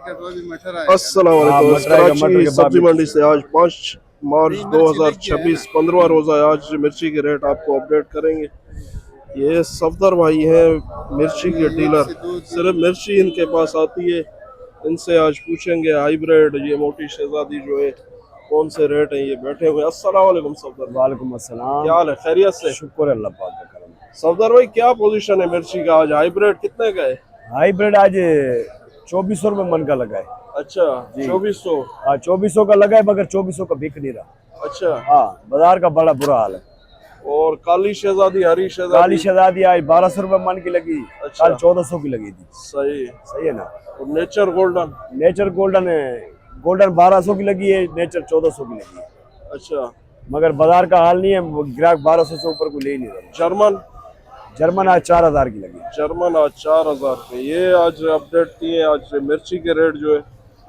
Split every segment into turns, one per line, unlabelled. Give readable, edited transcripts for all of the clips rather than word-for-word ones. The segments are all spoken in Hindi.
अस्सलाम वालेकुम। कराची सब्जी मंडी से आज 5 मार्च 2026 15वां रोज़ा है। आज मिर्ची के रेट आपको अपडेट करेंगे। ये सफदर भाई हैं मिर्ची के डीलर, सिर्फ मिर्ची इनके पास आती है। इनसे आज पूछेंगे हाइब्रिड, ये मोटी शहजादी जो है कौन से रेट हैं। ये बैठे हुए। अस्सलाम वालेकुम सफदर।
वालेकुम अस्सलाम।
क्या हाल है? खैरियत से?
शुक्र अल्लाह पाक का करम।
सफदर भाई क्या पोजीशन है मिर्ची का? आज हाइब्रिड कितने का है?
हाइब्रिड आज 2400 रुपये मन का लगा है।
अच्छा 2400।
हाँ 2400 का लगा है, मगर 2400 का बिक नहीं रहा।
अच्छा
हाँ बाजार का बड़ा बुरा हाल है।
और काली शहजादी, हरी शहजादी?
काली शहजादी आज 1200 रुपये मन की लगी।
अच्छा।
कल 1400 की लगी थी।
सही
सही है ना।
और नेचर गोल्डन?
नेचर गोल्डन है, गोल्डन 1200 की लगी है, नेचर 1400 की लगी है।
अच्छा
मगर बाजार का हाल नहीं है, ग्राहक 1200 से ऊपर को ले ही नहीं रहा।
जर्मन?
जर्मन आज 4000 की लगी।
जर्मन आज 4000 पे। ये आज अपडेट किए। आज मिर्ची के रेट जो है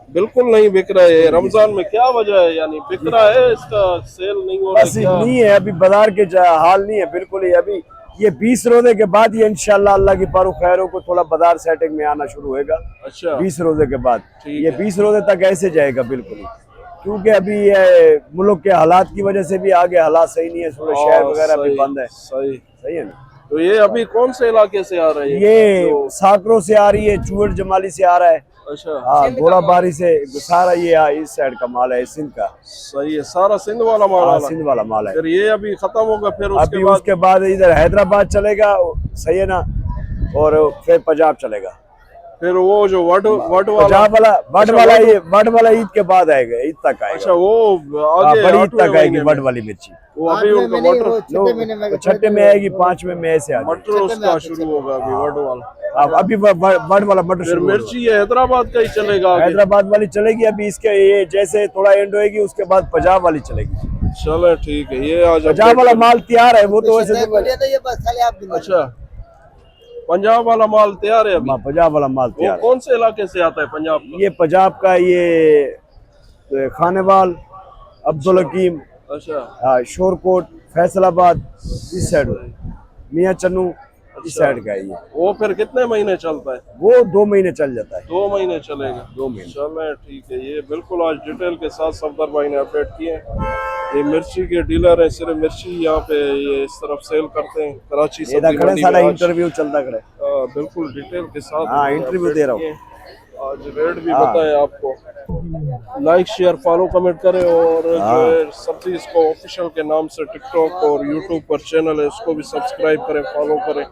बिल्कुल नहीं बिक रहा है। रमजान में क्या वजह है? यानी बिक रहा है, इसका सेल नहीं हो रहा है क्या?
नहीं है अभी बाजार के हाल नहीं है बिल्कुल ही। अभी ये 20 रोजे के बाद ये इंशाल्लाह अल्लाह की पारो खैरों को थोड़ा बाजार सेटिंग में आना शुरू होएगा।
अच्छा
20 रोजे के बाद ये 20 रोजे तक ऐसे जाएगा बिल्कुल ही, क्योंकि अभी ये मुल्क के हालात की वजह से भी आगे हालात सही नहीं है। थोड़े शहर वगैरह भी बंद है। सही है ना।
तो ये अभी कौन से इलाके से आ रहा है?
ये साकरों से आ रही है, चूड़ जमाली से आ रहा है।
अच्छा
हाँ घोड़ाबारी से सारा ये इस साइड का माल है, सिंध का।
सही है, सारा सिंध वाला माल?
सिंध वाला माल है।
फिर ये अभी खत्म होगा, फिर
उसके बाद इधर हैदराबाद चलेगा, सही है ना, और फिर पंजाब चलेगा।
फिर वो जो वट
वाला ईद के बाद आएगा, ईद तक आएगा।
अच्छा वो आगे
बड़ी ईद तक आएगी वट वाली मिर्ची।
वो अभी उनका मटर
छठे में आएगी, 5वें में से आएगी।
मटर उसका शुरू होगा अभी वट वाला।
अभी वट वाला मटर शुरू।
मिर्ची ये हैदराबाद का ही चलेगा?
हैदराबाद वाली चलेगी अभी। इसके ये जैसे थोड़ा एंड होएगी उसके बाद पंजाब वाली चलेगी।
चलो ठीक है। ये आज
पंजाब वाला माल तैयार है, वो तो वैसे।
अच्छा पंजाब वाला माल तैयार है अभी?
पंजाब वाला माल तैयार है।
कौन से इलाके से आता है पंजाब का?
ये पंजाब का ये खानेवाल, अब्दुल हकीम,
अच्छा
शोरकोट, फैसलाबाद, इस साइड मियाँ चन्नू, इस साइड का है ये। वो
फिर कितने महीने चलता है?
वो 2 महीने चल जाता है।
2 महीने चलेगा?
2 महीने।
चलो ठीक है। ये बिल्कुल आज डिटेल के साथ सफदर भाई ने अपडेट किए। ये मिर्ची के डीलर है, सिर्फ मिर्ची यहाँ पे ये इस तरफ सेल करते हैं कराची सब्जी मंडी में।
इंटरव्यू चलता करे।
बिल्कुल डिटेल के साथ।
हाँ इंटरव्यू दे रहा हूँ।
आज रेट भी बताएं आपको। लाइक शेयर फॉलो कमेंट करें। और जो है सब्जी इसको ऑफिशियल के नाम से टिकटॉक और यूट्यूब पर चैनल है, उसको भी सब्सक्राइब करें, फॉलो करें।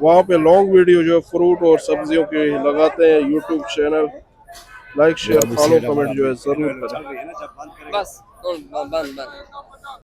वहाँ पे लॉन्ग वीडियो जो है फ्रूट और सब्जियों की लगाते हैं YouTube channel. Like share follow comment जो है जरूर करें।
बस बंद।